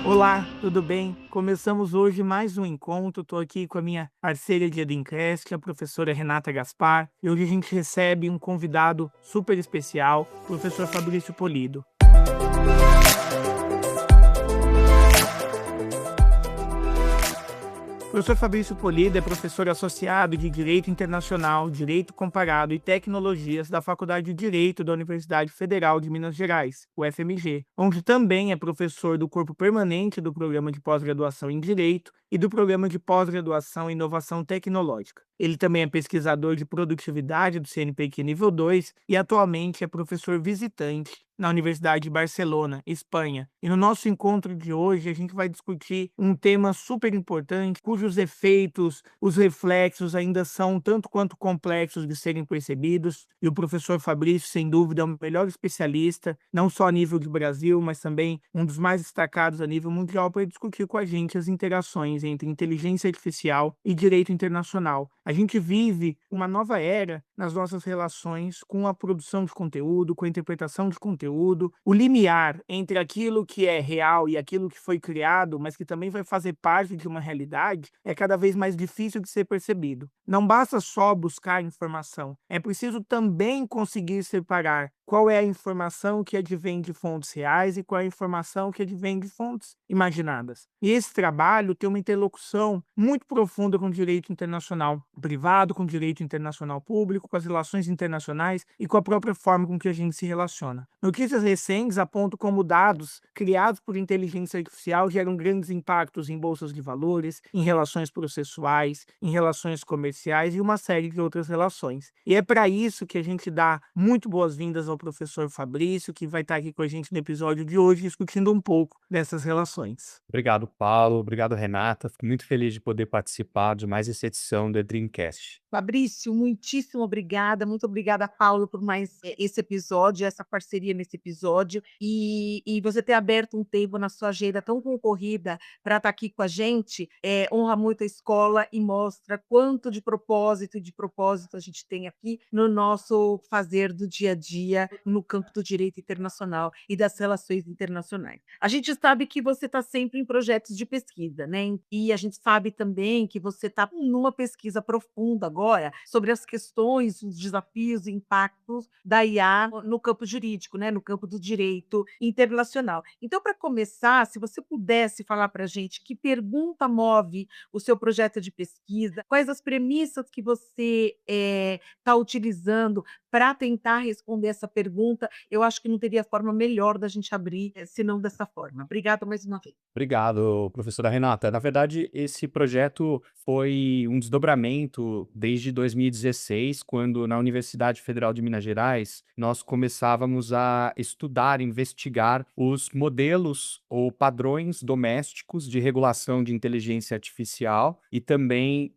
Olá, tudo bem? Começamos hoje mais um encontro. Estou aqui com a minha parceira de Edrincast, a professora Renata Gaspar, e hoje a gente recebe um convidado super especial, o professor Fabrício Polido. O professor Fabrício Polido é professor associado de Direito Internacional, Direito Comparado e Tecnologias da Faculdade de Direito da Universidade Federal de Minas Gerais, UFMG, onde também é professor do corpo permanente do Programa de Pós-Graduação em Direito e do Programa de Pós-Graduação em Inovação Tecnológica. Ele também é pesquisador de produtividade do CNPq Nível 2 e atualmente é professor visitante na Universidade de Barcelona, Espanha. E no nosso encontro de hoje a gente vai discutir um tema super importante, cujos efeitos, os reflexos ainda são tanto quanto complexos de serem percebidos. E o professor Fabrício, sem dúvida, é o melhor especialista, não só a nível de Brasil, mas também um dos mais destacados a nível mundial, para discutir com a gente as interações entre inteligência artificial e direito internacional. A gente vive uma nova era nas nossas relações com a produção de conteúdo, com a interpretação de conteúdo. O limiar entre aquilo que é real e aquilo que foi criado, mas que também vai fazer parte de uma realidade, é cada vez mais difícil de ser percebido. Não basta só buscar informação, é preciso também conseguir separar qual é a informação que advém de fontes reais e qual é a informação que advém de fontes imaginadas. E esse trabalho tem uma interlocução muito profunda com o direito internacional privado, com o direito internacional público, com as relações internacionais e com a própria forma com que a gente se relaciona. Notícias recentes apontam como dados criados por inteligência artificial geram grandes impactos em bolsas de valores, em relações processuais, em relações comerciais e uma série de outras relações. E é para isso que a gente dá muito boas-vindas ao professor Fabrício, que vai estar aqui com a gente no episódio de hoje, discutindo um pouco dessas relações. Obrigado, Paulo. Obrigado, Renata. Fico muito feliz de poder participar de mais essa edição do Dreamcast. Fabrício, muitíssimo obrigada. Muito obrigada, Paulo, por mais esse episódio, essa parceria nesse episódio. E você ter aberto um tempo na sua agenda tão concorrida para estar aqui com a gente, honra muito a escola e mostra quanto de propósito a gente tem aqui no nosso fazer do dia a dia no campo do direito internacional e das relações internacionais. A gente sabe que você está sempre em projetos de pesquisa, né? E a gente sabe também que você está numa pesquisa profunda agora sobre as questões, os desafios e impactos da IA no campo jurídico, né? No campo do direito internacional. Então, para começar, se você pudesse falar para a gente que pergunta move o seu projeto de pesquisa, quais as premissas que você está utilizando para tentar responder essa pergunta, eu acho que não teria forma melhor da gente abrir, senão dessa forma. Obrigada mais uma vez. Obrigado, professora Renata. Na verdade, esse projeto foi um desdobramento desde 2016, quando na Universidade Federal de Minas Gerais nós começávamos a estudar, investigar os modelos ou padrões domésticos de regulação de inteligência artificial e também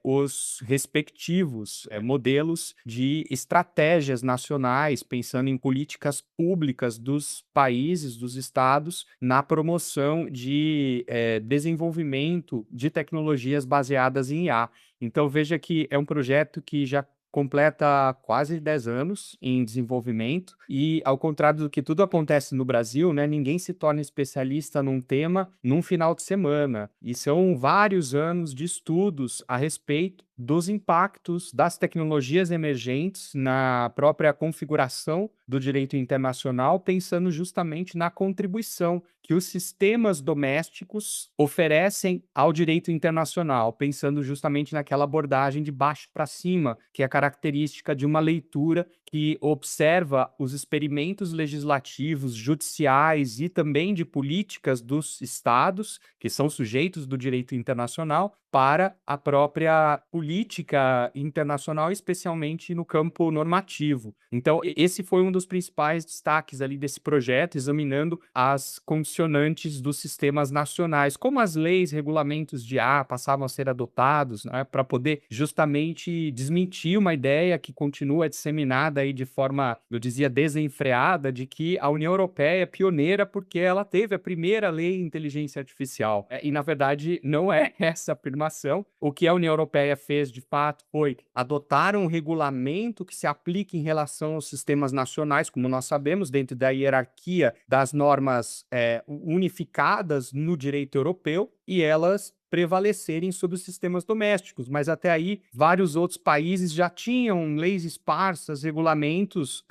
os respectivos modelos de estratégias nacionais, pensando em políticas públicas dos países, dos estados, na promoção de desenvolvimento de tecnologias baseadas em IA. Então, veja que é um projeto que já completa quase 10 anos em desenvolvimento e, ao contrário do que tudo acontece no Brasil, né, ninguém se torna especialista num tema num final de semana. E são vários anos de estudos a respeito dos impactos das tecnologias emergentes na própria configuração do direito internacional, pensando justamente na contribuição que os sistemas domésticos oferecem ao direito internacional, pensando justamente naquela abordagem de baixo para cima, que é característica de uma leitura que observa os experimentos legislativos, judiciais e também de políticas dos estados, que são sujeitos do direito internacional, para a própria política internacional, especialmente no campo normativo. Então, esse foi um dos principais destaques ali desse projeto, examinando as condicionantes dos sistemas nacionais, como as leis, regulamentos de IA passavam a ser adotados, né, para poder justamente desmentir uma ideia que continua disseminada aí de forma, eu dizia, desenfreada, de que a União Europeia é pioneira porque ela teve a primeira lei de inteligência artificial. E, na verdade, não é essa a afirmação informação. O que a União Europeia fez, de fato, foi adotar um regulamento que se aplique em relação aos sistemas nacionais, como nós sabemos, dentro da hierarquia das normas unificadas no direito europeu, e elas prevalecerem sobre os sistemas domésticos, mas até aí vários outros países já tinham leis esparsas, regulamentos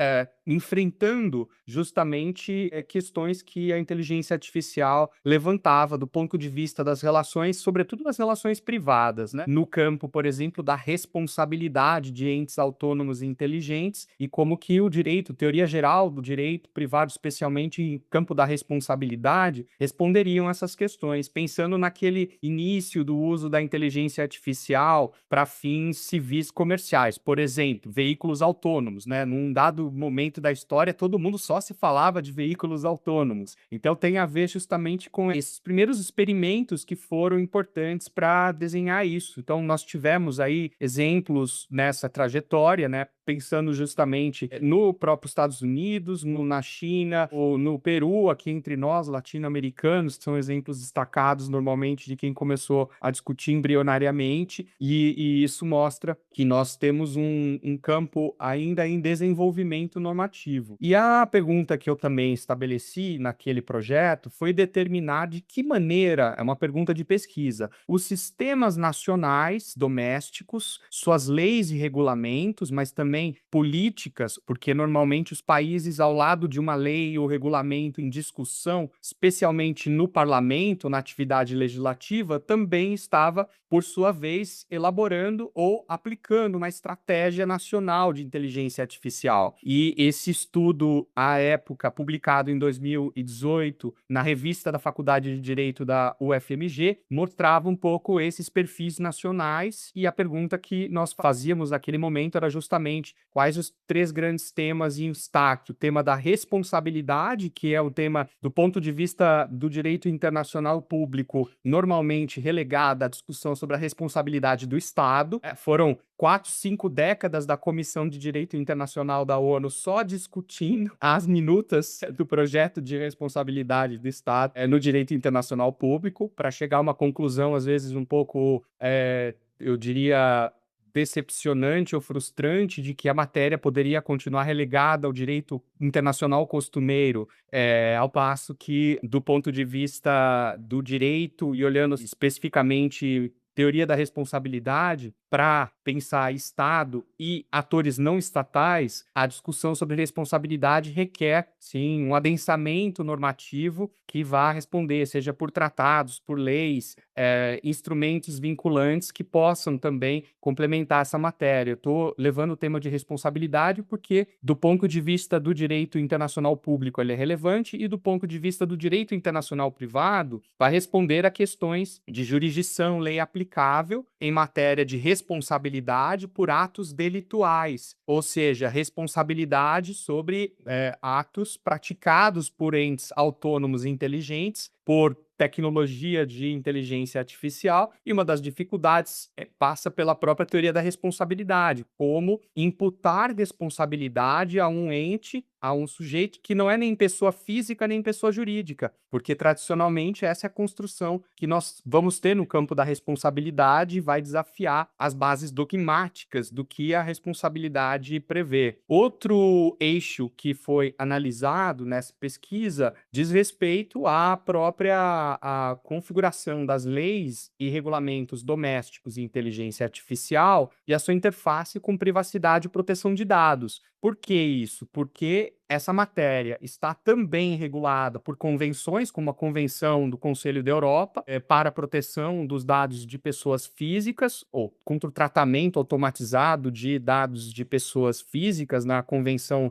enfrentando justamente questões que a inteligência artificial levantava do ponto de vista das relações, sobretudo das relações privadas, né? No campo, por exemplo, da responsabilidade de entes autônomos e inteligentes e como que o direito, teoria geral do direito privado, especialmente em campo da responsabilidade, responderiam essas questões, pensando naquele início do uso da inteligência artificial para fins civis comerciais. Por exemplo, veículos autônomos, né? Num dado momento da história, todo mundo só se falava de veículos autônomos. Então tem a ver justamente com esses primeiros experimentos que foram importantes para desenhar isso. Então nós tivemos aí exemplos nessa trajetória, né? Pensando justamente no próprio Estados Unidos, na China, ou no Peru, aqui entre nós, latino-americanos, que são exemplos destacados normalmente de quem começou a discutir embrionariamente, e isso mostra que nós temos um campo ainda em desenvolvimento normativo. E a pergunta que eu também estabeleci naquele projeto foi determinar de que maneira, é uma pergunta de pesquisa, os sistemas nacionais domésticos, suas leis e regulamentos, mas também políticas, porque normalmente os países, ao lado de uma lei ou regulamento em discussão, especialmente no parlamento, na atividade legislativa, também estava, por sua vez, elaborando ou aplicando uma estratégia nacional de inteligência artificial. E esse estudo, à época, publicado em 2018, na revista da Faculdade de Direito da UFMG, mostrava um pouco esses perfis nacionais, e a pergunta que nós fazíamos naquele momento era justamente quais os 3 grandes temas em destaque. O tema da responsabilidade, que é o tema do ponto de vista do direito internacional público, normalmente relegado à discussão sobre a responsabilidade do Estado. Foram 4, 5 décadas da Comissão de Direito Internacional da ONU só discutindo as minutas do projeto de responsabilidade do Estado no direito internacional público, para chegar a uma conclusão, às vezes, um pouco, eu diria, decepcionante ou frustrante de que a matéria poderia continuar relegada ao direito internacional costumeiro, ao passo que, do ponto de vista do direito e olhando especificamente teoria da responsabilidade, para pensar Estado e atores não estatais, a discussão sobre responsabilidade requer, sim, um adensamento normativo que vá responder, seja por tratados, por leis, instrumentos vinculantes que possam também complementar essa matéria. Eu estou levando o tema de responsabilidade porque, do ponto de vista do direito internacional público, ele é relevante, e do ponto de vista do direito internacional privado, vai responder a questões de jurisdição, lei aplicável em matéria de responsabilidade por atos delituais, ou seja, responsabilidade sobre atos praticados por entes autônomos e inteligentes, por tecnologia de inteligência artificial, e uma das dificuldades passa pela própria teoria da responsabilidade, como imputar responsabilidade a um ente, a um sujeito que não é nem pessoa física nem pessoa jurídica, porque tradicionalmente essa é a construção que nós vamos ter no campo da responsabilidade e vai desafiar as bases dogmáticas do que a responsabilidade prevê. Outro eixo que foi analisado nessa pesquisa diz respeito à própria a configuração das leis e regulamentos domésticos e inteligência artificial e a sua interface com privacidade e proteção de dados. Por que isso? Porque essa matéria está também regulada por convenções, como a Convenção do Conselho da Europa, para a proteção dos dados de pessoas físicas, ou contra o tratamento automatizado de dados de pessoas físicas, na Convenção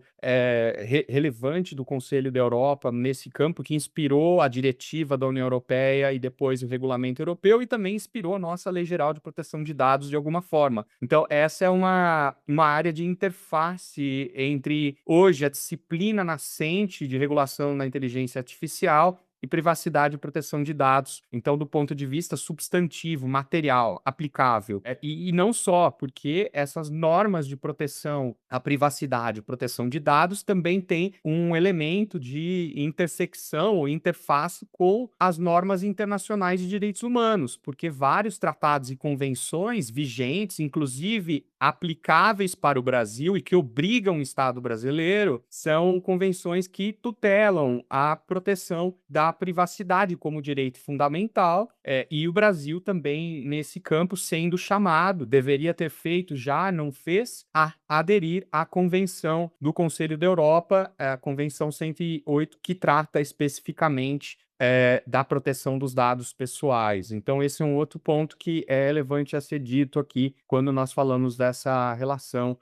relevante do Conselho da Europa nesse campo, que inspirou a diretiva da União Europeia e depois o regulamento europeu, e também inspirou a nossa Lei Geral de Proteção de Dados de alguma forma. Então, essa é uma área de interface entre, hoje, a disciplina nascente de regulação da inteligência artificial e privacidade e proteção de dados. Então, do ponto de vista substantivo, material, aplicável. E não só, porque essas normas de proteção à privacidade, proteção de dados, também tem um elemento de intersecção ou interface com as normas internacionais de direitos humanos, porque vários tratados e convenções vigentes, inclusive aplicáveis para o Brasil e que obrigam o Estado brasileiro, são convenções que tutelam a proteção da privacidade como direito fundamental, e o Brasil também, nesse campo, sendo chamado, deveria ter feito já, não fez, a aderir à Convenção do Conselho da Europa, a Convenção 108, que trata especificamente da proteção dos dados pessoais. Então, esse é um outro ponto que é relevante a ser dito aqui quando nós falamos dessa relação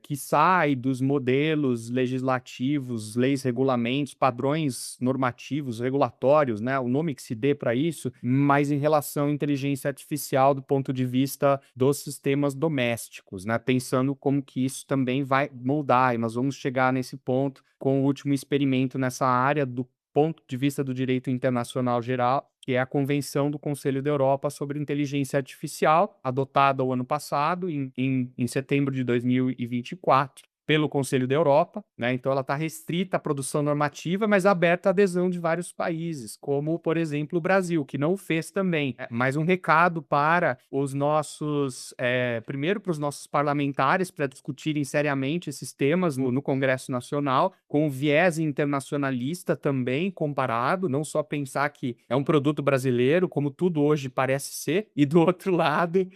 que sai dos modelos legislativos, leis, regulamentos, padrões normativos, regulatórios, né? O nome que se dê para isso, mas em relação à inteligência artificial do ponto de vista dos sistemas domésticos, né? Pensando como que isso também vai moldar, e nós vamos chegar nesse ponto com o último experimento nessa área do ponto de vista do direito internacional geral, que é a Convenção do Conselho da Europa sobre Inteligência Artificial, adotada o ano passado, em setembro de 2024, pelo Conselho da Europa, né? Então ela está restrita à produção normativa, mas aberta à adesão de vários países, como, por exemplo, o Brasil, que não o fez também. Mais um recado para os nossos, primeiro para os nossos parlamentares, para discutirem seriamente esses temas no Congresso Nacional, com viés internacionalista também comparado, não só pensar que é um produto brasileiro, como tudo hoje parece ser, e do outro lado,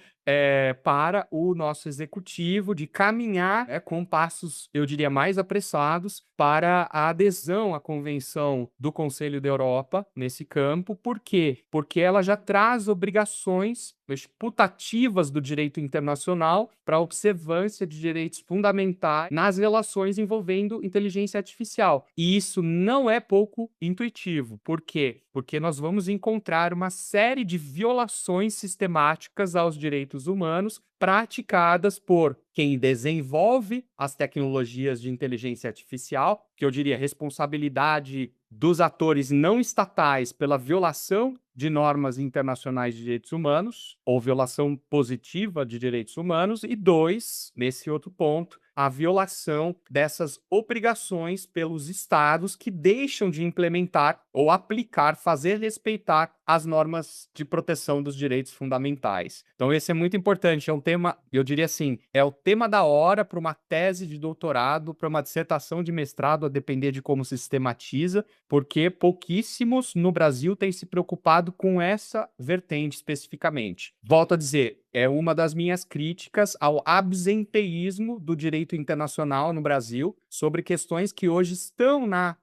para o nosso executivo de caminhar com passos, eu diria, mais apressados para a adesão à Convenção do Conselho da Europa nesse campo. Por quê? Porque ela já traz obrigações putativas do direito internacional para a observância de direitos fundamentais nas relações envolvendo inteligência artificial. E isso não é pouco intuitivo. Por quê? Porque nós vamos encontrar uma série de violações sistemáticas aos direitos humanos praticadas por quem desenvolve as tecnologias de inteligência artificial, que eu diria responsabilidade dos atores não estatais pela violação de normas internacionais de direitos humanos, ou violação positiva de direitos humanos, e dois, nesse outro ponto, a violação dessas obrigações pelos estados que deixam de implementar ou aplicar, fazer respeitar as normas de proteção dos direitos fundamentais. Então esse é muito importante, é um tema, eu diria assim, é o tema da hora para uma tese de doutorado, para uma dissertação de mestrado, a depender de como se sistematiza, porque pouquíssimos no Brasil têm se preocupado com essa vertente especificamente. Volto a dizer, é uma das minhas críticas ao absenteísmo do direito internacional no Brasil sobre questões que hoje estão na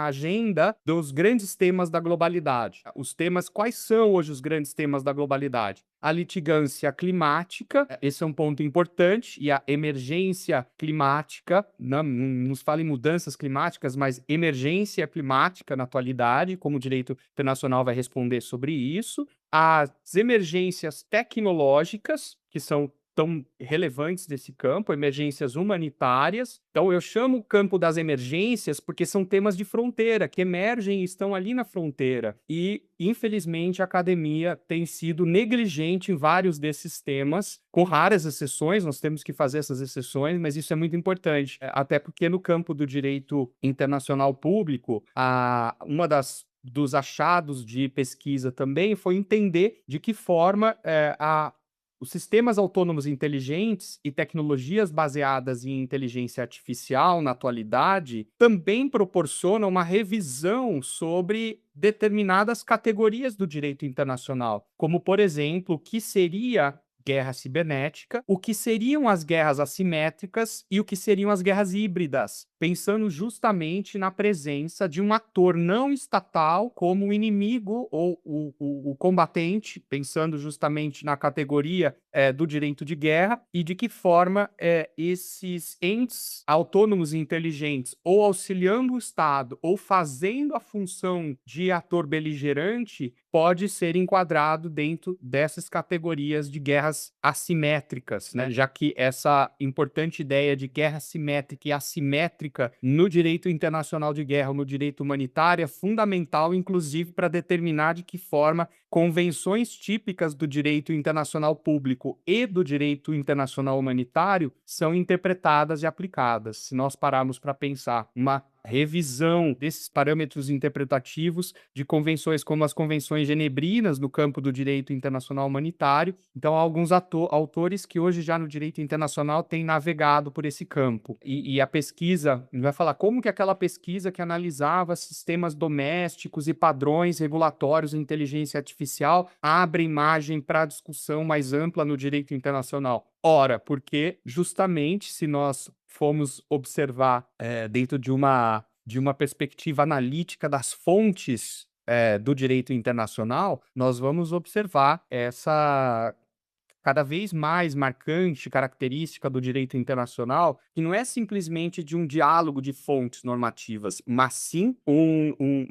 agenda dos grandes temas da globalidade. Quais são hoje os grandes temas da globalidade? A litigância climática, esse é um ponto importante, e a emergência climática, não nos fala em mudanças climáticas, mas emergência climática na atualidade, como o direito internacional vai responder sobre isso. As emergências tecnológicas, que são tão relevantes nesse campo, emergências humanitárias. Então, eu chamo o campo das emergências porque são temas de fronteira, que emergem e estão ali na fronteira. E, infelizmente, a academia tem sido negligente em vários desses temas, com raras exceções, nós temos que fazer essas exceções, mas isso é muito importante, até porque no campo do direito internacional público, uma dos achados de pesquisa também foi entender de que forma os sistemas autônomos inteligentes e tecnologias baseadas em inteligência artificial, na atualidade, também proporcionam uma revisão sobre determinadas categorias do direito internacional, como, por exemplo, o que seria guerra cibernética, o que seriam as guerras assimétricas e o que seriam as guerras híbridas, pensando justamente na presença de um ator não estatal como o inimigo ou o combatente, pensando justamente na categoria do direito de guerra, e de que forma esses entes autônomos e inteligentes, ou auxiliando o Estado, ou fazendo a função de ator beligerante, pode ser enquadrado dentro dessas categorias de guerras assimétricas, né? Já que essa importante ideia de guerra simétrica e assimétrica prática no direito internacional de guerra ou no direito humanitário é fundamental, inclusive, para determinar de que forma convenções típicas do direito internacional público e do direito internacional humanitário são interpretadas e aplicadas. Se nós pararmos para pensar uma revisão desses parâmetros interpretativos de convenções como as convenções genebrinas no campo do direito internacional humanitário. Então, há alguns autores que hoje já no direito internacional têm navegado por esse campo. E a pesquisa, vai falar como que aquela pesquisa que analisava sistemas domésticos e padrões regulatórios de inteligência artificial abre margem para discussão mais ampla no direito internacional. Ora, porque justamente se nós formos observar dentro de uma perspectiva analítica das fontes do direito internacional, nós vamos observar essa cada vez mais marcante característica do direito internacional, que não é simplesmente de um diálogo de fontes normativas, mas sim,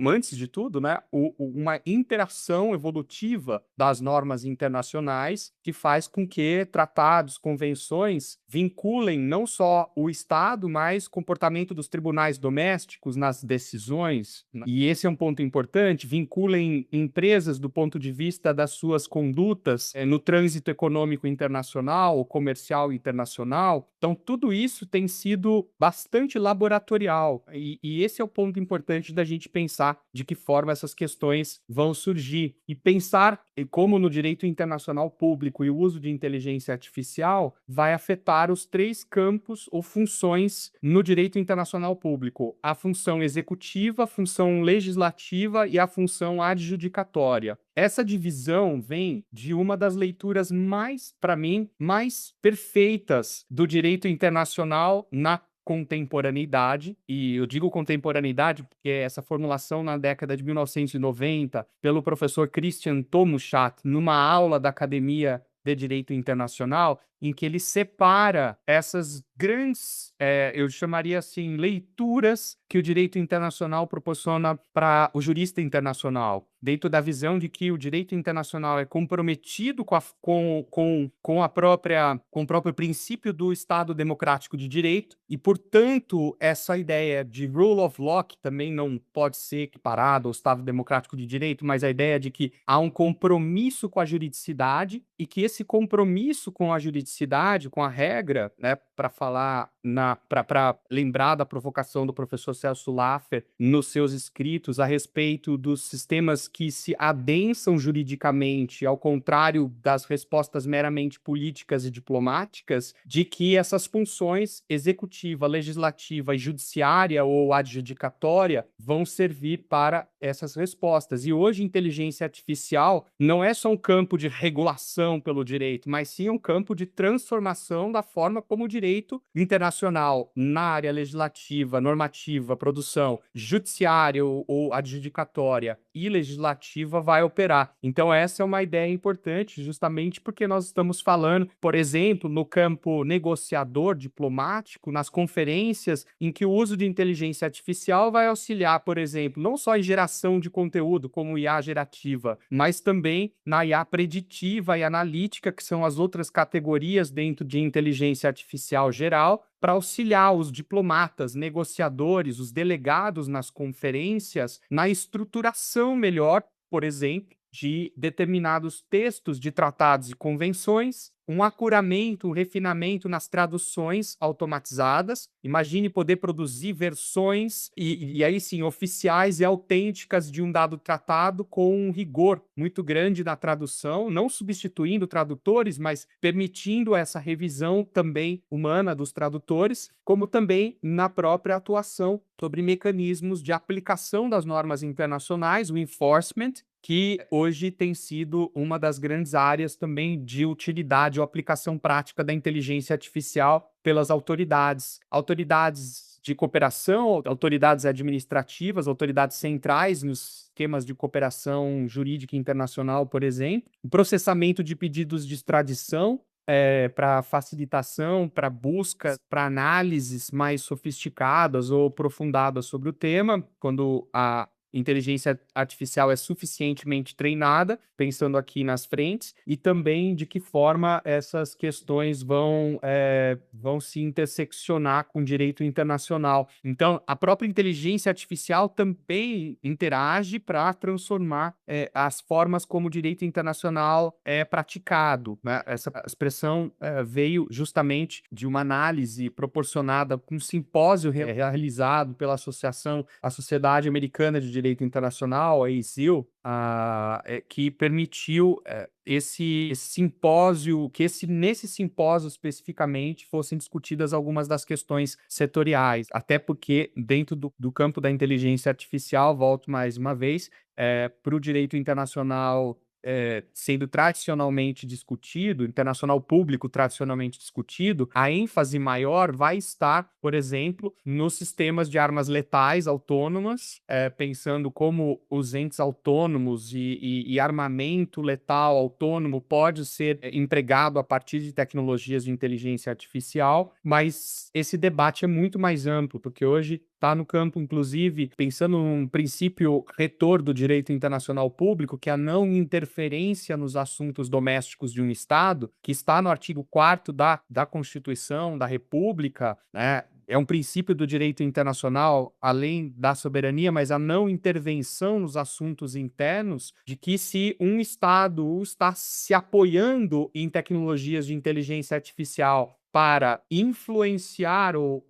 antes de tudo, né, uma interação evolutiva das normas internacionais que faz com que tratados, convenções vinculem não só o Estado, mas comportamento dos tribunais domésticos nas decisões, e esse é um ponto importante, vinculem empresas do ponto de vista das suas condutas no trânsito econômico internacional, comercial internacional. Então, tudo isso tem sido bastante laboratorial. E esse é o ponto importante da gente pensar de que forma essas questões vão surgir. E pensar como no direito internacional público e o uso de inteligência artificial vai afetar os 3 campos ou funções no direito internacional público: a função executiva, a função legislativa e a função adjudicatória. Essa divisão vem de uma das leituras para mim, mais perfeitas do direito internacional na contemporaneidade, e eu digo contemporaneidade porque essa formulação na década de 1990 pelo professor Christian Tomuschat, numa aula da Academia de Direito Internacional, em que ele separa essas grandes, eu chamaria assim, leituras que o direito internacional proporciona para o jurista internacional, dentro da visão de que o direito internacional é comprometido com o próprio princípio do Estado democrático de direito, e, portanto, essa ideia de rule of law, que também não pode ser equiparado ao Estado democrático de direito, mas a ideia de que há um compromisso com a juridicidade e que esse compromisso com a juridicidade, com a regra, né, para lembrar da provocação do professor Celso Laffer nos seus escritos a respeito dos sistemas que se adensam juridicamente, ao contrário das respostas meramente políticas e diplomáticas, de que essas funções executiva, legislativa e judiciária ou adjudicatória vão servir para essas respostas. E hoje, inteligência artificial não é só um campo de regulação pelo direito, mas sim um campo de transformação da forma como o direito internacional, na área legislativa, normativa, produção, judiciária ou adjudicatória e legislativa, vai operar. Então, essa é uma ideia importante, justamente porque nós estamos falando, por exemplo, no campo negociador, diplomático, nas conferências, em que o uso de inteligência artificial vai auxiliar, por exemplo, não só em geração de conteúdo, como IA gerativa, mas também na IA preditiva e analítica, que são as outras categorias dentro de inteligência artificial geral, para auxiliar os diplomatas, negociadores, os delegados nas conferências, na estruturação melhor, por exemplo, de determinados textos de tratados e convenções, um acuramento, um refinamento nas traduções automatizadas. Imagine poder produzir versões, e aí sim, oficiais e autênticas de um dado tratado com um rigor muito grande na tradução, não substituindo tradutores, mas permitindo essa revisão também humana dos tradutores, como também na própria atuação sobre mecanismos de aplicação das normas internacionais, o enforcement, que hoje tem sido uma das grandes áreas também de utilidade ou aplicação prática da inteligência artificial pelas autoridades. Autoridades de cooperação, autoridades administrativas, autoridades centrais nos esquemas de cooperação jurídica internacional, por exemplo, o processamento de pedidos de extradição, para facilitação, para busca, para análises mais sofisticadas ou aprofundadas sobre o tema, quando inteligência artificial é suficientemente treinada, pensando aqui nas frentes, e também de que forma essas questões vão se interseccionar com o direito internacional. Então, a própria inteligência artificial também interage para transformar as formas como o direito internacional é praticado, né? Essa expressão veio justamente de uma análise proporcionada com um simpósio realizado pela a Sociedade Americana de Direito Internacional, a ASIL, que permitiu esse simpósio, nesse simpósio especificamente fossem discutidas algumas das questões setoriais, até porque dentro do campo da inteligência artificial, volto mais uma vez, para o direito internacional sendo tradicionalmente discutido, internacional público tradicionalmente discutido, a ênfase maior vai estar, por exemplo, nos sistemas de armas letais autônomas, pensando como os entes autônomos e armamento letal autônomo pode ser empregado a partir de tecnologias de inteligência artificial, mas esse debate é muito mais amplo, porque hoje está no campo, inclusive, pensando num princípio retor do direito internacional público, que é a não interferência nos assuntos domésticos de um Estado, que está no artigo 4º da Constituição da República, né? É um princípio do direito internacional, além da soberania, mas a não intervenção nos assuntos internos, de que se um Estado está se apoiando em tecnologias de inteligência artificial para influenciar ou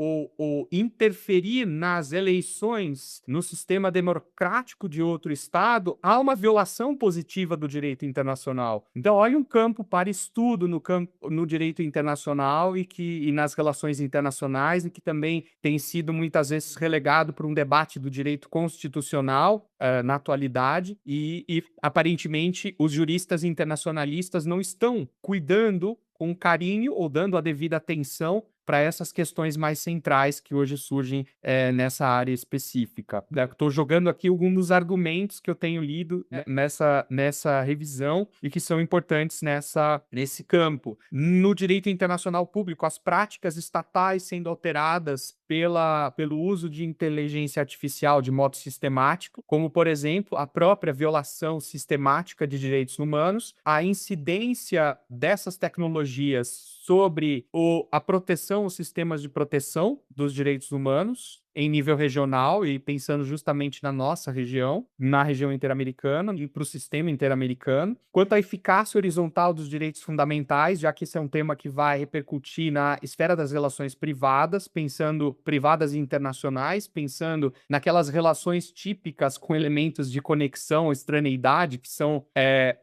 interferir nas eleições no sistema democrático de outro Estado, há uma violação positiva do direito internacional. Então, olha um campo para estudo no direito internacional e nas relações internacionais, e que também tem sido muitas vezes relegado para um debate do direito constitucional na atualidade, e aparentemente os juristas internacionalistas não estão cuidando com carinho ou dando a devida atenção para essas questões mais centrais que hoje surgem nessa área específica. Estou jogando aqui alguns dos argumentos que eu tenho lido nessa revisão e que são importantes nesse campo. No direito internacional público, as práticas estatais sendo alteradas pelo uso de inteligência artificial de modo sistemático, como, por exemplo, a própria violação sistemática de direitos humanos, a incidência dessas tecnologias sobre a proteção, os sistemas de proteção dos direitos humanos em nível regional e pensando justamente na nossa região, na região interamericana e para o sistema interamericano. Quanto à eficácia horizontal dos direitos fundamentais, já que esse é um tema que vai repercutir na esfera das relações privadas, pensando privadas e internacionais, pensando naquelas relações típicas com elementos de conexão, estraneidade, que são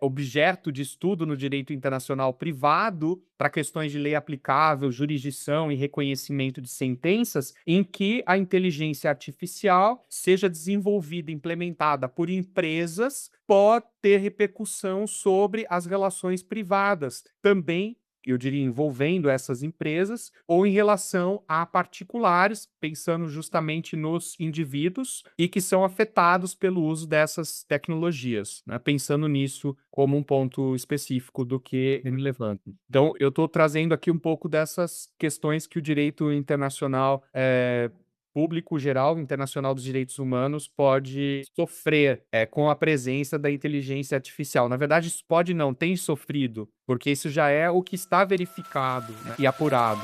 objeto de estudo no direito internacional privado, para questões de lei aplicável, jurisdição e reconhecimento de sentenças, em que a inteligência artificial seja desenvolvida e implementada por empresas, pode ter repercussão sobre as relações privadas. Também, eu diria, envolvendo essas empresas, ou em relação a particulares, pensando justamente nos indivíduos e que são afetados pelo uso dessas tecnologias, né? Pensando nisso como um ponto específico do que me levanta. Então, eu estou trazendo aqui um pouco dessas questões que o direito internacional público geral, internacional dos direitos humanos, pode sofrer com a presença da inteligência artificial. Na verdade, isso pode não, tem sofrido, porque isso já é o que está verificado, né, e apurado.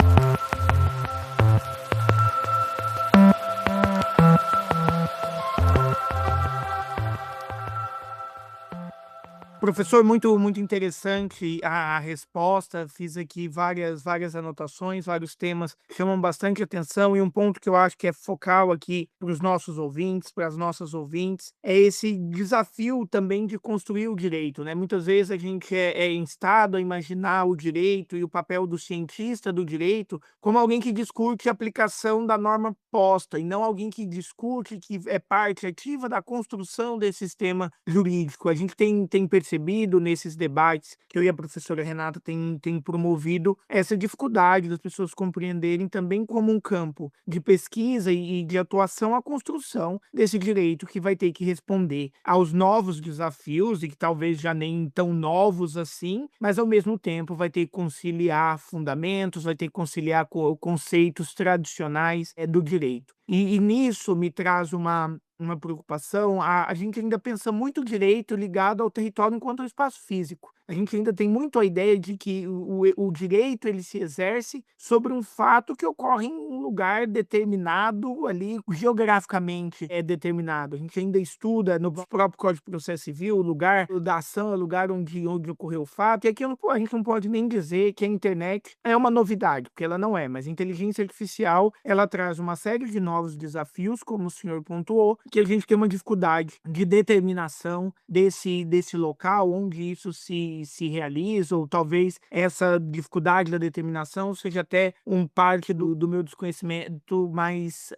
Professor, muito interessante a resposta. Fiz aqui várias anotações, vários temas que chamam bastante atenção, e um ponto que eu acho que é focal aqui para os nossos ouvintes, para as nossas ouvintes, é esse desafio também de construir o direito, né? Muitas vezes a gente é instado a imaginar o direito e o papel do cientista do direito como alguém que discute a aplicação da norma posta, e não alguém que discute, que é parte ativa da construção desse sistema jurídico. A gente tem percebido nesses debates que eu e a professora Renata tem promovido essa dificuldade das pessoas compreenderem também como um campo de pesquisa e de atuação a construção desse direito, que vai ter que responder aos novos desafios, e que talvez já nem tão novos assim, mas ao mesmo tempo vai ter que conciliar fundamentos, vai ter que conciliar conceitos tradicionais do direito. E nisso me traz uma uma preocupação, a gente ainda pensa muito o direito ligado ao território enquanto ao espaço físico. A gente ainda tem muito a ideia de que o direito ele se exerce sobre um fato que ocorre em um lugar determinado ali, geograficamente é determinado. A gente ainda estuda no próprio Código de Processo Civil, o lugar da ação, o lugar onde ocorreu o fato, e aqui a gente não pode nem dizer que a internet é uma novidade, porque ela não é, mas a inteligência artificial, ela traz uma série de novos desafios, como o senhor pontuou, que a gente tem uma dificuldade de determinação desse local onde isso se realiza, ou talvez essa dificuldade da determinação seja até parte do meu desconhecimento, mais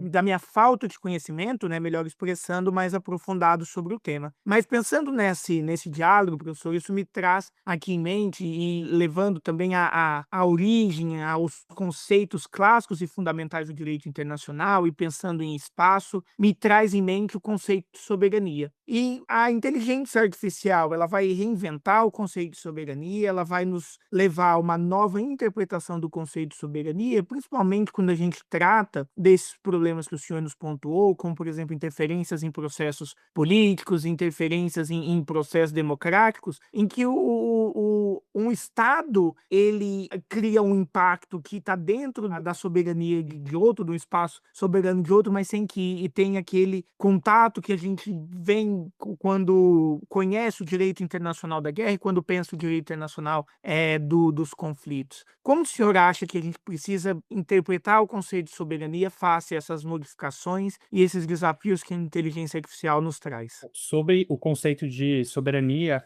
da minha falta de conhecimento, né, melhor expressando, mais aprofundado sobre o tema. Mas pensando nesse diálogo, professor, isso me traz aqui em mente e levando também a origem, aos conceitos clássicos e fundamentais do direito internacional e pensando em espaço, me traz em mente o conceito de soberania. E a inteligência artificial, ela vai reinventar o conceito de soberania, ela vai nos levar a uma nova interpretação do conceito de soberania, principalmente quando a gente trata desses problemas que o senhor nos pontuou, como, por exemplo, interferências em processos políticos, interferências em processos democráticos, em que um Estado ele cria um impacto que está dentro da soberania de outro, do espaço soberano de outro, mas sem que tenha aquele contato que a gente vem quando conhece o direito internacional da guerra e quando pensa o direito internacional dos conflitos. Como o senhor acha que a gente precisa interpretar o conceito de soberania face a essas modificações e esses desafios que a inteligência artificial nos traz? Sobre o conceito de soberania,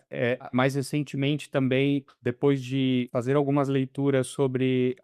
mais recentemente também, depois de fazer algumas leituras sobre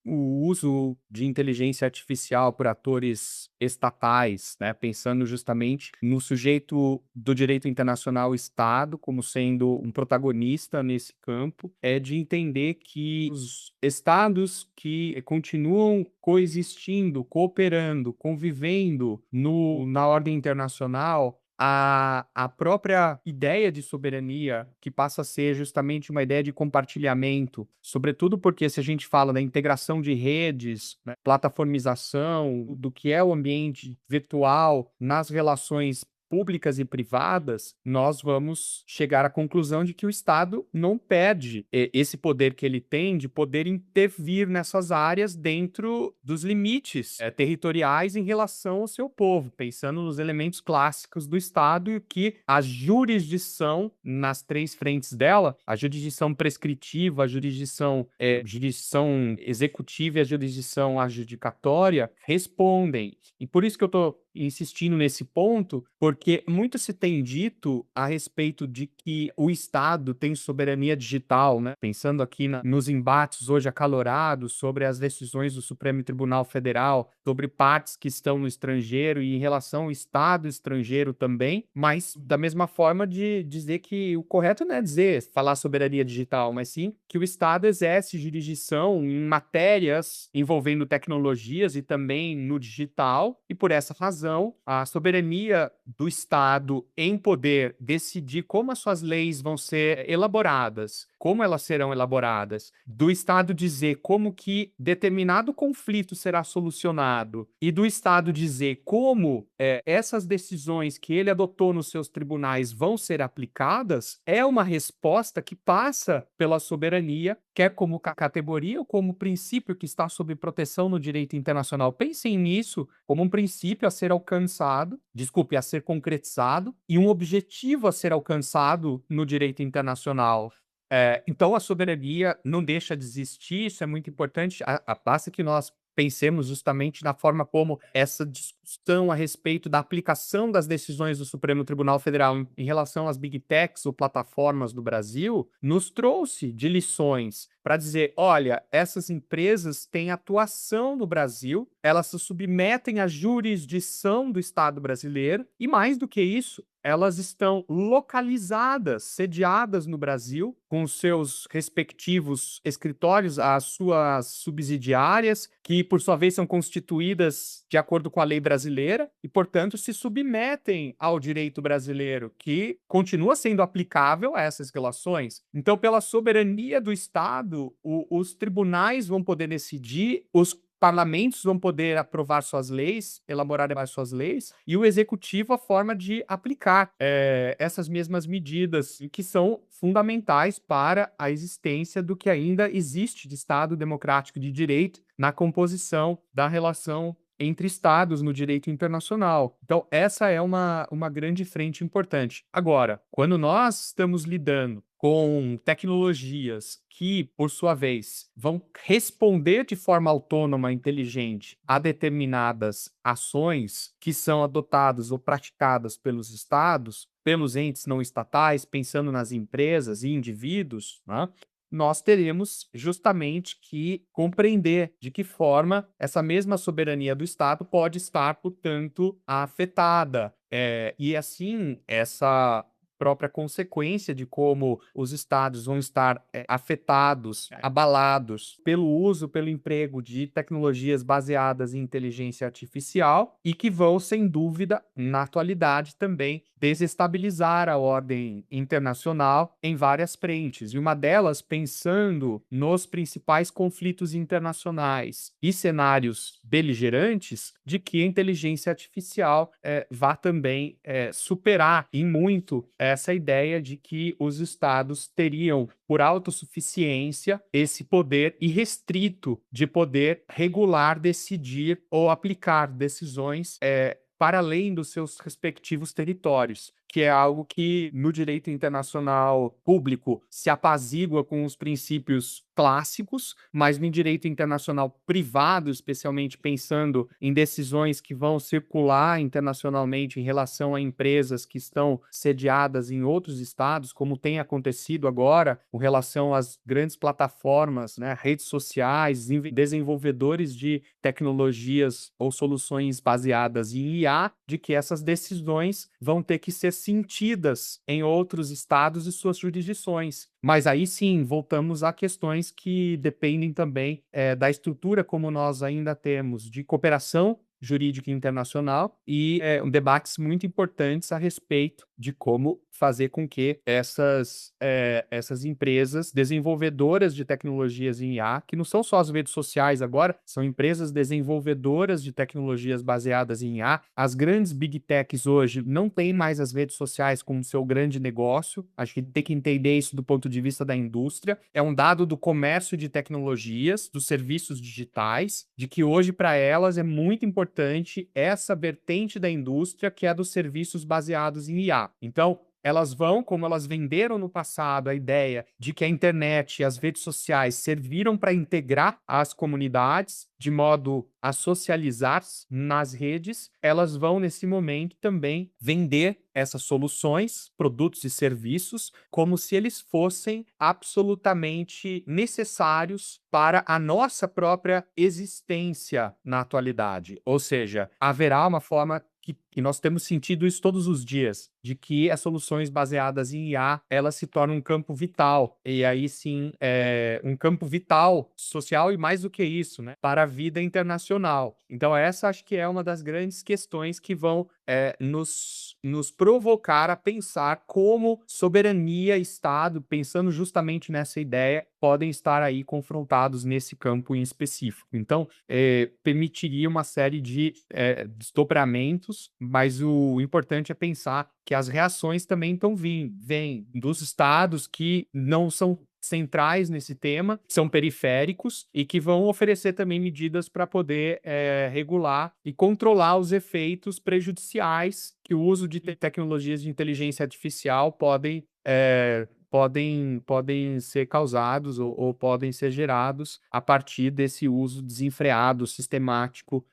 o uso de inteligência artificial por atores estatais, né, pensando justamente no sujeito do direito internacional Estado como sendo um protagonista nesse campo, é de entender que os Estados que continuam coexistindo, cooperando, convivendo na ordem internacional, a própria ideia de soberania, que passa a ser justamente uma ideia de compartilhamento, sobretudo porque se a gente fala da integração de redes, né, plataformização, do que é o ambiente virtual nas relações públicas e privadas, nós vamos chegar à conclusão de que o Estado não perde esse poder que ele tem de poder intervir nessas áreas dentro dos limites territoriais em relação ao seu povo, pensando nos elementos clássicos do Estado e que a jurisdição nas três frentes dela, a jurisdição prescritiva, a jurisdição executiva e a jurisdição adjudicatória, respondem. E por isso que eu estou insistindo nesse ponto, porque muito se tem dito a respeito de que o Estado tem soberania digital, né? Pensando aqui nos embates hoje acalorados sobre as decisões do Supremo Tribunal Federal, sobre partes que estão no estrangeiro e em relação ao Estado estrangeiro também, mas da mesma forma de dizer que o correto não é falar soberania digital, mas sim que o Estado exerce jurisdição em matérias envolvendo tecnologias e também no digital, e por essa razão a soberania do Estado em poder decidir como as suas leis vão ser elaboradas, como elas serão elaboradas, do Estado dizer como que determinado conflito será solucionado e do Estado dizer como essas decisões que ele adotou nos seus tribunais vão ser aplicadas, é uma resposta que passa pela soberania, quer como categoria ou como princípio que está sob proteção no direito internacional. Pensem nisso como um princípio a ser alcançado, a ser concretizado e um objetivo a ser alcançado no direito internacional. Então, a soberania não deixa de existir, isso é muito importante. Basta que nós pensemos justamente na forma como essa discussão a respeito da aplicação das decisões do Supremo Tribunal Federal em relação às big techs ou plataformas do Brasil nos trouxe de lições para dizer, olha, essas empresas têm atuação no Brasil, elas se submetem à jurisdição do Estado brasileiro e, mais do que isso, elas estão localizadas, sediadas no Brasil, com seus respectivos escritórios, as suas subsidiárias, que por sua vez são constituídas de acordo com a lei brasileira e, portanto, se submetem ao direito brasileiro, que continua sendo aplicável a essas relações. Então, pela soberania do Estado, os tribunais vão poder decidir, os parlamentos vão poder aprovar suas leis, elaborar as suas leis, e o executivo a forma de aplicar essas mesmas medidas, e que são fundamentais para a existência do que ainda existe de Estado democrático de direito na composição da relação entre estados no direito internacional. Então, essa é uma grande frente importante. Agora, quando nós estamos lidando com tecnologias que, por sua vez, vão responder de forma autônoma, inteligente, a determinadas ações que são adotadas ou praticadas pelos estados, pelos entes não estatais, pensando nas empresas e indivíduos, né? Nós teremos justamente que compreender de que forma essa mesma soberania do Estado pode estar, portanto, afetada. E assim, essa própria consequência de como os estados vão estar afetados, abalados pelo uso, pelo emprego de tecnologias baseadas em inteligência artificial e que vão, sem dúvida, na atualidade também desestabilizar a ordem internacional em várias frentes. E uma delas, pensando nos principais conflitos internacionais e cenários beligerantes, de que a inteligência artificial vá também superar em muito essa ideia de que os estados teriam, por autossuficiência, esse poder irrestrito de poder regular, decidir ou aplicar decisões para além dos seus respectivos territórios, que é algo que no direito internacional público se apazigua com os princípios clássicos, mas no direito internacional privado, especialmente pensando em decisões que vão circular internacionalmente em relação a empresas que estão sediadas em outros estados, como tem acontecido agora com relação às grandes plataformas, né, redes sociais, desenvolvedores de tecnologias ou soluções baseadas em IA, de que essas decisões vão ter que ser sentidas em outros estados e suas jurisdições. Mas aí sim, voltamos a questões que dependem também da estrutura como nós ainda temos de cooperação jurídica internacional e debates muito importantes a respeito de como fazer com que essas empresas desenvolvedoras de tecnologias em IA, que não são só as redes sociais agora, são empresas desenvolvedoras de tecnologias baseadas em IA. As grandes big techs hoje não têm mais as redes sociais como seu grande negócio. Acho que tem que entender isso do ponto de vista da indústria. É um dado do comércio de tecnologias, dos serviços digitais, de que hoje para elas é muito importante essa vertente da indústria que é dos serviços baseados em IA. Então, elas vão, como elas venderam no passado a ideia de que a internet e as redes sociais serviram para integrar as comunidades de modo a socializar nas redes, elas vão, nesse momento, também vender essas soluções, produtos e serviços, como se eles fossem absolutamente necessários para a nossa própria existência na atualidade. Ou seja, haverá uma forma que nós temos sentido isso todos os dias, de que as soluções baseadas em IA, elas se tornam um campo vital, e aí sim, um campo vital social e mais do que isso, né, para a vida internacional. Então essa acho que é uma das grandes questões que vão nos provocar a pensar como soberania e Estado, pensando justamente nessa ideia, podem estar aí confrontados nesse campo em específico. Então, permitiria uma série de desdobramentos, mas o importante é pensar que as reações também vêm dos estados que não são centrais nesse tema, são periféricos e que vão oferecer também medidas para poder regular e controlar os efeitos prejudiciais que o uso de tecnologias de inteligência artificial podem ser causados ou podem ser gerados a partir desse uso desenfreado, sistemático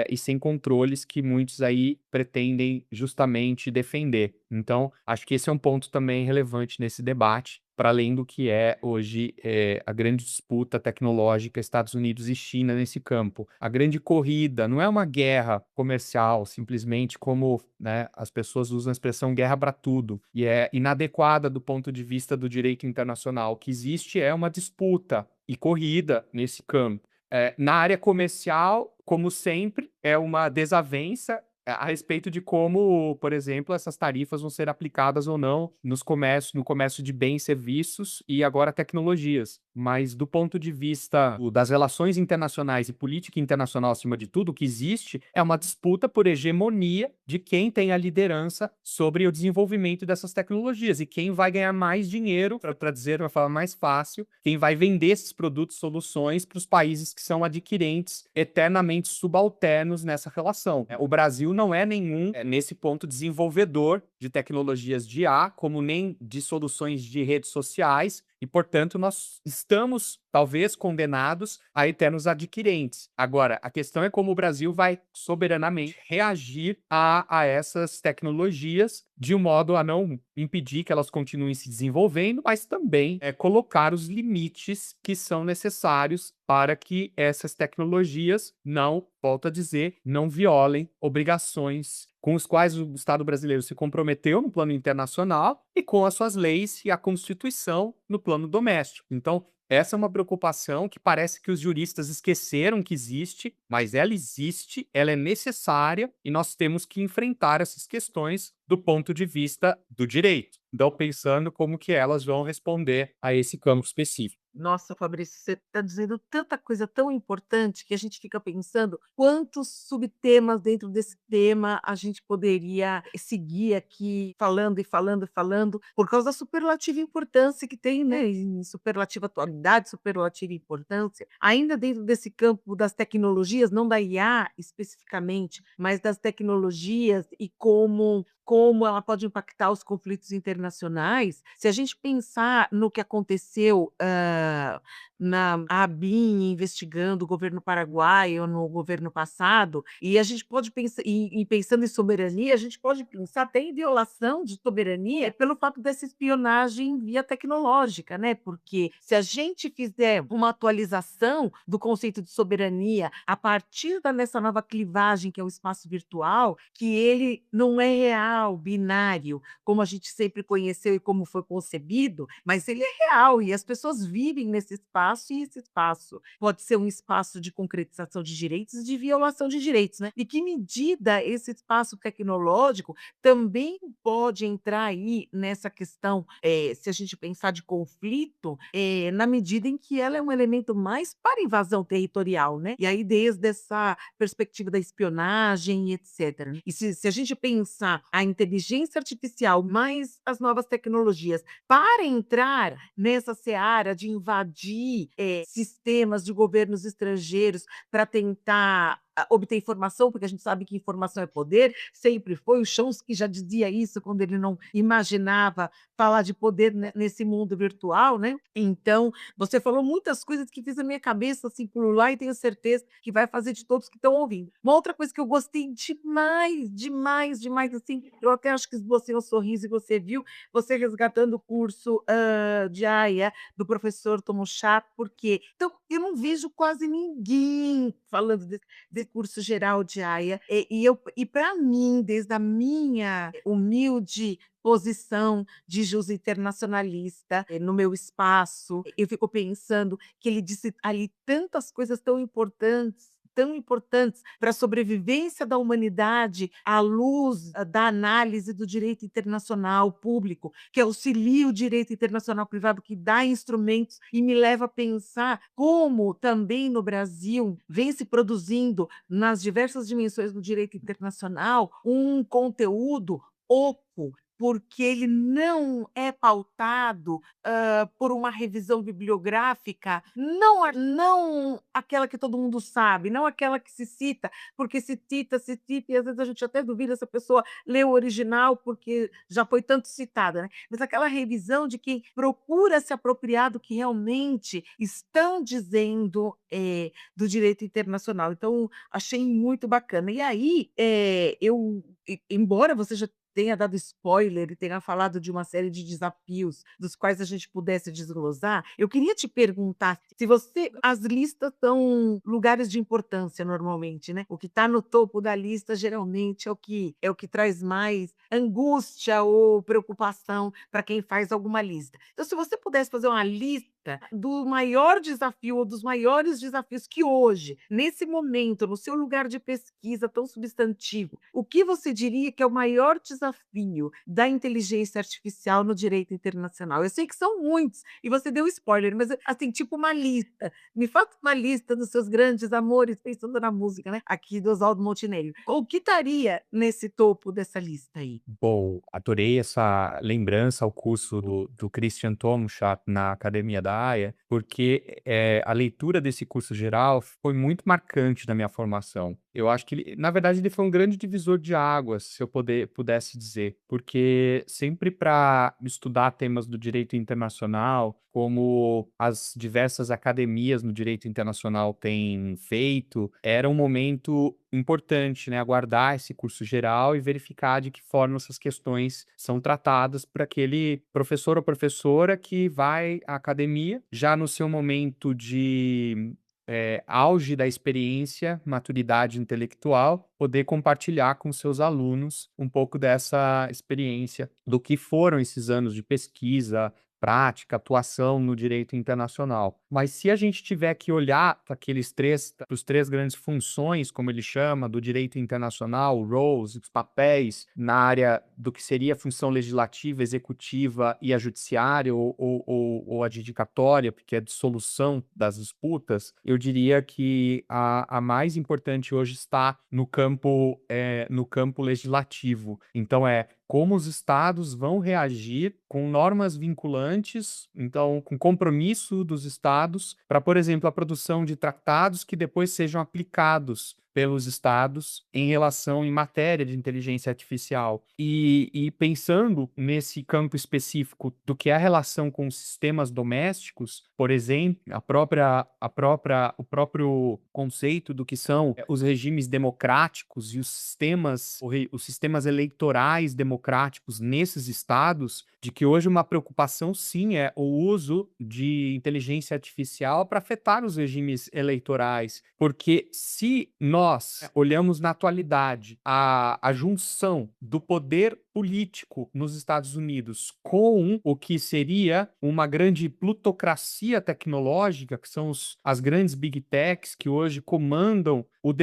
e sem controles que muitos aí pretendem justamente defender. Então, acho que esse é um ponto também relevante nesse debate, para além do que é hoje a grande disputa tecnológica Estados Unidos e China nesse campo. A grande corrida não é uma guerra comercial, simplesmente como, né, as pessoas usam a expressão guerra para tudo, e é inadequada do ponto de vista do direito internacional. O que existe é uma disputa e corrida nesse campo. Na área comercial, como sempre, é uma desavença a respeito de como, por exemplo, essas tarifas vão ser aplicadas ou não no comércio de bens e serviços e agora tecnologias. mas do ponto de vista das relações internacionais e política internacional acima de tudo, o que existe é uma disputa por hegemonia de quem tem a liderança sobre o desenvolvimento dessas tecnologias e quem vai ganhar mais dinheiro, para dizer de uma forma mais fácil, quem vai vender esses produtos, soluções para os países que são adquirentes eternamente subalternos nessa relação. O Brasil não é nenhum, nesse ponto, desenvolvedor de tecnologias de IA, como nem de soluções de redes sociais, e, portanto, nós estamos, talvez, condenados a eternos adquirentes. Agora, a questão é como o Brasil vai soberanamente reagir a essas tecnologias de um modo a não impedir que elas continuem se desenvolvendo, mas também colocar os limites que são necessários para que essas tecnologias não, volto a dizer, não violem obrigações com os quais o Estado brasileiro se comprometeu no plano internacional e com as suas leis e a Constituição no plano doméstico. Então, essa é uma preocupação que parece que os juristas esqueceram que existe, mas ela existe, ela é necessária e nós temos que enfrentar essas questões do ponto de vista do direito. Então, pensando como que elas vão responder a esse campo específico. Nossa, Fabrício, você está dizendo tanta coisa tão importante que a gente fica pensando quantos subtemas dentro desse tema a gente poderia seguir aqui falando e falando e falando, por causa da superlativa importância que tem, né? Em superlativa atualidade, superlativa importância. Ainda dentro desse campo das tecnologias, não da IA especificamente, mas das tecnologias e como ela pode impactar os conflitos internacionais. Se a gente pensar no que aconteceu na ABIN investigando o governo paraguaio no governo passado, e a gente pode pensar, e pensando em soberania, a gente pode pensar até em violação de soberania pelo fato dessa espionagem via tecnológica, né? Porque se a gente fizer uma atualização do conceito de soberania a partir dessa nova clivagem que é o espaço virtual, que ele não é real, binário, como a gente sempre conheceu e como foi concebido, mas ele é real e as pessoas vivem nesse espaço e esse espaço pode ser um espaço de concretização de direitos e de violação de direitos, né? E que medida esse espaço tecnológico também pode entrar aí nessa questão, se a gente pensar de conflito, na medida em que ela é um elemento mais para invasão territorial, né? E aí desde essa perspectiva da espionagem e etc. E se a gente pensar a inteligência artificial mais as novas tecnologias para entrar nessa seara de invadir sistemas de governos estrangeiros para tentar obter informação, porque a gente sabe que informação é poder, sempre foi. O Chomsky já dizia isso quando ele não imaginava falar de poder nesse mundo virtual, né? Então, você falou muitas coisas que fez a minha cabeça assim pulular e tenho certeza que vai fazer de todos que estão ouvindo. Uma outra coisa que eu gostei demais, demais, demais, assim, eu até acho que esbocei um sorriso e você viu, você resgatando o curso de AIA do professor Tomo Chapo, porque então eu não vejo quase ninguém falando desse curso geral de AIA, e para mim, desde a minha humilde posição de juíza internacionalista no meu espaço, eu fico pensando que ele disse ali tantas coisas tão importantes para a sobrevivência da humanidade à luz da análise do direito internacional público, que auxilia o direito internacional privado, que dá instrumentos e me leva a pensar como também no Brasil vem se produzindo nas diversas dimensões do direito internacional um conteúdo oco, porque ele não é pautado por uma revisão bibliográfica, não aquela que todo mundo sabe, não aquela que se cita, porque se cita, e às vezes a gente até duvida se a pessoa leu o original, porque já foi tanto citada, né? Mas aquela revisão de quem procura se apropriar do que realmente estão dizendo do direito internacional. Então, achei muito bacana. E aí, embora você já tenha dado spoiler e tenha falado de uma série de desafios dos quais a gente pudesse desglosar, eu queria te perguntar se as listas são lugares de importância normalmente, né? O que está no topo da lista geralmente é o que traz mais angústia ou preocupação para quem faz alguma lista. Então, se você pudesse fazer uma lista lista do maior desafio ou dos maiores desafios que hoje, nesse momento, no seu lugar de pesquisa tão substantivo, o que você diria que é o maior desafio da inteligência artificial no direito internacional? Eu sei que são muitos, e você deu spoiler, mas assim, tipo uma lista. Me faça uma lista dos seus grandes amores, pensando na música, né? Aqui do Oswaldo Montenegro. O que estaria nesse topo dessa lista aí? Bom, adorei essa lembrança ao curso do Christian Tomschat na Academia da Haia, porque a leitura desse curso geral foi muito marcante na minha formação. Eu acho que ele, na verdade, ele foi um grande divisor de águas, se eu pudesse dizer, porque sempre para estudar temas do direito internacional, como as diversas academias no direito internacional têm feito, era um momento importante, né, aguardar esse curso geral e verificar de que forma essas questões são tratadas por aquele professor ou professora que vai à academia já no seu momento de auge da experiência, maturidade intelectual, poder compartilhar com seus alunos um pouco dessa experiência, do que foram esses anos de pesquisa, prática, atuação no direito internacional. Mas se a gente tiver que olhar para os três grandes funções, como ele chama, do direito internacional, roles, os papéis na área do que seria a função legislativa, executiva e a judiciária ou adjudicatória, porque é de solução das disputas, eu diria que a mais importante hoje está no campo legislativo. Então, como os estados vão reagir com normas vinculantes, então com compromisso dos estados para, por exemplo, a produção de tratados que depois sejam aplicados pelos estados em matéria de inteligência artificial. E pensando nesse campo específico do que é a relação com os sistemas domésticos, por exemplo, o próprio conceito do que são os regimes democráticos e os sistemas eleitorais democráticos nesses estados, de que hoje uma preocupação sim é o uso de inteligência artificial para afetar os regimes eleitorais, porque se nós olhamos na atualidade a junção do poder político nos Estados Unidos com o que seria uma grande plutocracia tecnológica, que são as grandes big techs que hoje comandam o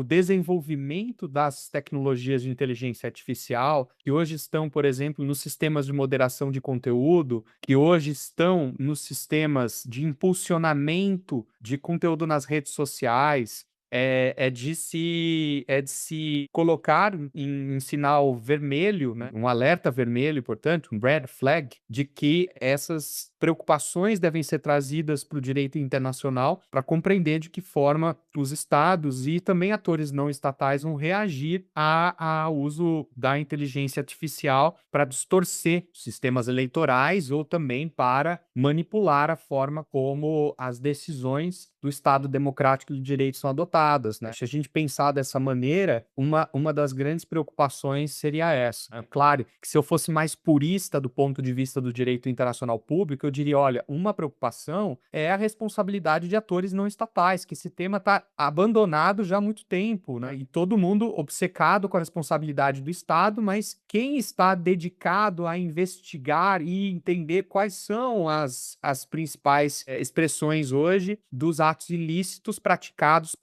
desenvolvimento das tecnologias de inteligência artificial, que hoje estão, por exemplo, nos sistemas de moderação de conteúdo, que hoje estão nos sistemas de impulsionamento de conteúdo nas redes sociais, é de se colocar em sinal vermelho, né? Um alerta vermelho, portanto, um red flag, de que essas preocupações devem ser trazidas para o direito internacional para compreender de que forma os estados e também atores não estatais vão reagir ao uso da inteligência artificial para distorcer sistemas eleitorais ou também para manipular a forma como as decisões do Estado democrático de direito são adotadas, né? Se a gente pensar dessa maneira, uma das grandes preocupações seria essa. É claro que se eu fosse mais purista do ponto de vista do direito internacional público, eu diria, olha, uma preocupação é a responsabilidade de atores não estatais, que esse tema está abandonado já há muito tempo, né? E todo mundo obcecado com a responsabilidade do Estado, mas quem está dedicado a investigar e entender quais são as principais expressões hoje dos atos ilícitos praticados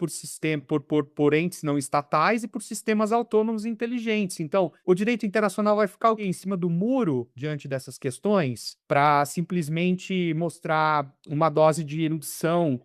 por entes não estatais e por sistemas autônomos e inteligentes. Então, o direito internacional vai ficar em cima do muro diante dessas questões para simplesmente mostrar uma dose de erudição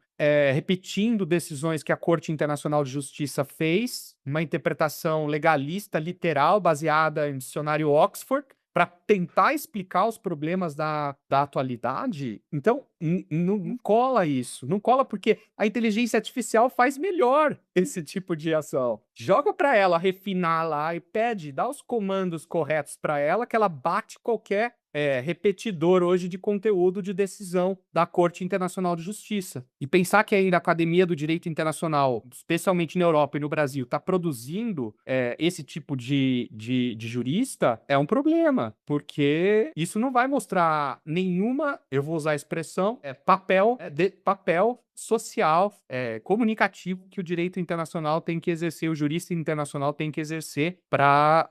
repetindo decisões que a Corte Internacional de Justiça fez, uma interpretação legalista, literal, baseada em dicionário Oxford, para tentar explicar os problemas da atualidade. Então, não cola isso. Não cola porque a inteligência artificial faz melhor esse tipo de ação. Joga para ela refinar lá e dá os comandos corretos para ela, que ela bate qualquer repetidor hoje de conteúdo de decisão da Corte Internacional de Justiça. E pensar que aí na Academia do Direito Internacional, especialmente na Europa e no Brasil, está produzindo esse tipo de jurista é um problema, porque isso não vai mostrar nenhuma, eu vou usar a expressão, papel social, comunicativo que o direito internacional tem que exercer, o jurista internacional tem que exercer para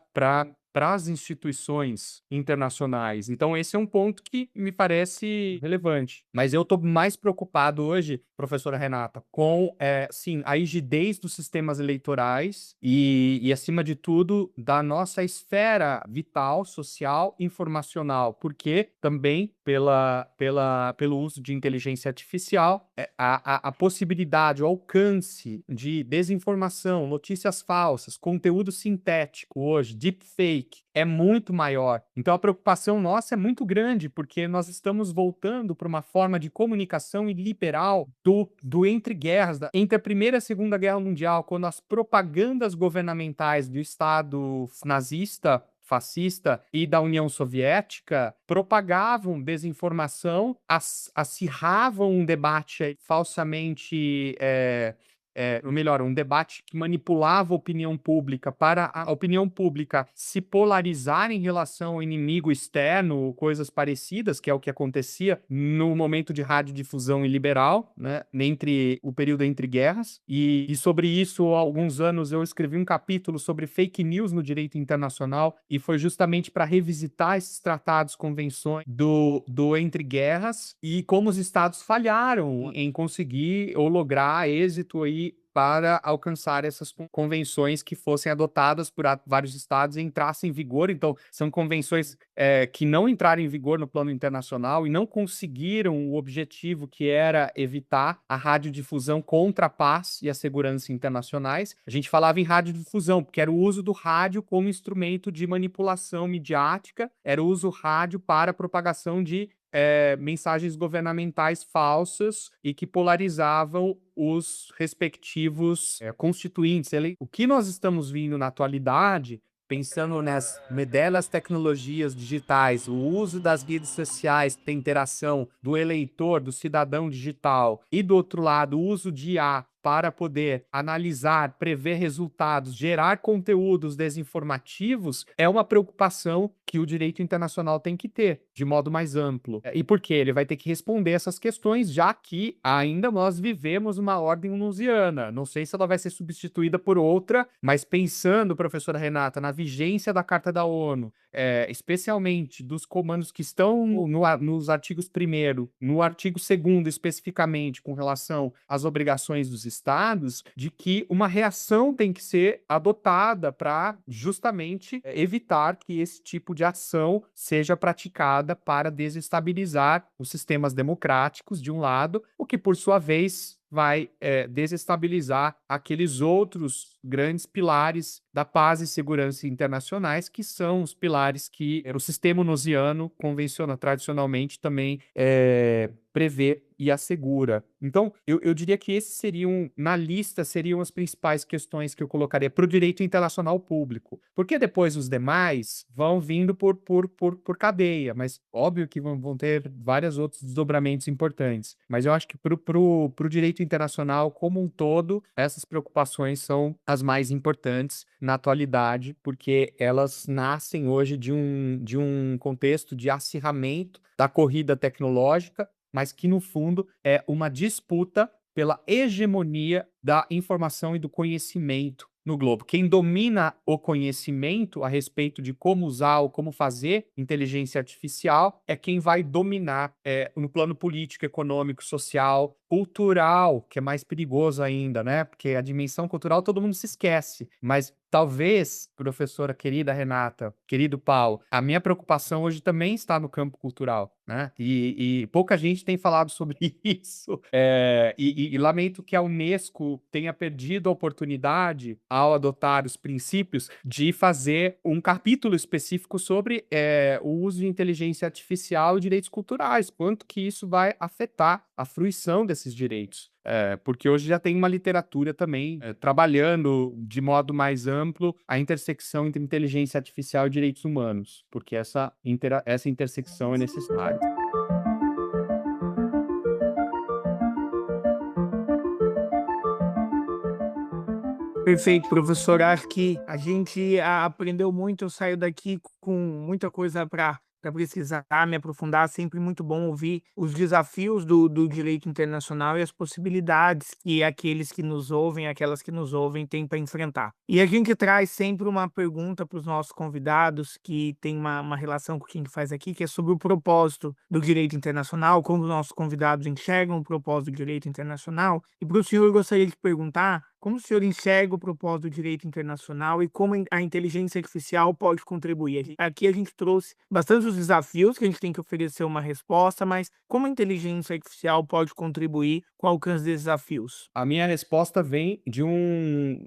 para as instituições internacionais. Então, esse é um ponto que me parece relevante. Mas eu estou mais preocupado hoje, professora Renata, com sim, a rigidez dos sistemas eleitorais e, acima de tudo, da nossa esfera vital, social, informacional, porque também pelo uso de inteligência artificial, a possibilidade, o alcance de desinformação, notícias falsas, conteúdo sintético hoje, deepfake, é muito maior. Então a preocupação nossa é muito grande, porque nós estamos voltando para uma forma de comunicação iliberal do entre guerras, entre a Primeira e a Segunda Guerra Mundial, quando as propagandas governamentais do Estado nazista, fascista e da União Soviética propagavam desinformação, acirravam um debate falsamente, ou melhor, um debate que manipulava a opinião pública para a opinião pública se polarizar em relação ao inimigo externo, coisas parecidas, que é o que acontecia no momento de radiodifusão iliberal, né, entre o período entre guerras. E sobre isso, há alguns anos, eu escrevi um capítulo sobre fake news no direito internacional, e foi justamente para revisitar esses tratados, convenções do entre guerras e como os estados falharam em conseguir ou lograr êxito aí para alcançar essas convenções que fossem adotadas por vários estados e entrassem em vigor. Então, são convenções que não entraram em vigor no plano internacional e não conseguiram o objetivo, que era evitar a radiodifusão contra a paz e a segurança internacionais. A gente falava em radiodifusão, porque era o uso do rádio como instrumento de manipulação midiática, era o uso do rádio para a propagação de mensagens governamentais falsas e que polarizavam os respectivos constituintes. O que nós estamos vendo na atualidade, pensando nas modernas tecnologias digitais, o uso das redes sociais, da interação do eleitor, do cidadão digital, e do outro lado, o uso de IA para poder analisar, prever resultados, gerar conteúdos desinformativos, é uma preocupação que o direito internacional tem que ter, de modo mais amplo. E por quê? Ele vai ter que responder essas questões, já que ainda nós vivemos uma ordem unusiana. Não sei se ela vai ser substituída por outra, mas pensando, professora Renata, na vigência da Carta da ONU, especialmente dos comandos que estão nos artigos 1º, no artigo 2º especificamente, com relação às obrigações dos estados, de que uma reação tem que ser adotada para justamente evitar que esse tipo de ação seja praticada para desestabilizar os sistemas democráticos, de um lado, o que, por sua vez, vai desestabilizar aqueles outros grandes pilares da paz e segurança internacionais, que são os pilares que o sistema onusiano convenciona tradicionalmente também prevê e assegura. Então, eu diria que esses na lista, seriam as principais questões que eu colocaria para o direito internacional público. Porque depois os demais vão vindo por cadeia, mas óbvio que vão ter vários outros desdobramentos importantes. Mas eu acho que para o direito internacional como um todo, essas preocupações são as mais importantes na atualidade, porque elas nascem hoje de um contexto de acirramento da corrida tecnológica, mas que, no fundo, é uma disputa pela hegemonia da informação e do conhecimento no globo. Quem domina o conhecimento a respeito de como usar ou como fazer inteligência artificial é quem vai dominar no plano político, econômico, social, cultural, que é mais perigoso ainda, né? Porque a dimensão cultural todo mundo se esquece, mas talvez, professora querida Renata, querido Paulo, a minha preocupação hoje também está no campo cultural, né? E pouca gente tem falado sobre isso. E lamento que a Unesco tenha perdido a oportunidade, ao adotar os princípios, de fazer um capítulo específico sobre o uso de inteligência artificial e direitos culturais, quanto que isso vai afetar a fruição desses direitos. Porque hoje já tem uma literatura também trabalhando de modo mais amplo a intersecção entre inteligência artificial e direitos humanos, porque essa intersecção é necessária. Perfeito, professor. Acho que a gente aprendeu muito, eu saio daqui com muita coisa para para precisar me aprofundar. Sempre muito bom ouvir os desafios do direito internacional e as possibilidades que aqueles que nos ouvem, aquelas que nos ouvem, têm para enfrentar. E a gente traz sempre uma pergunta para os nossos convidados, que tem uma relação com o que a gente faz aqui, que é sobre o propósito do direito internacional, como os nossos convidados enxergam o propósito do direito internacional. E para o senhor, eu gostaria de perguntar como o senhor enxerga o propósito do direito internacional e como a inteligência artificial pode contribuir? Aqui a gente trouxe bastante os desafios que a gente tem que oferecer uma resposta, mas como a inteligência artificial pode contribuir com o alcance desses desafios? A minha resposta vem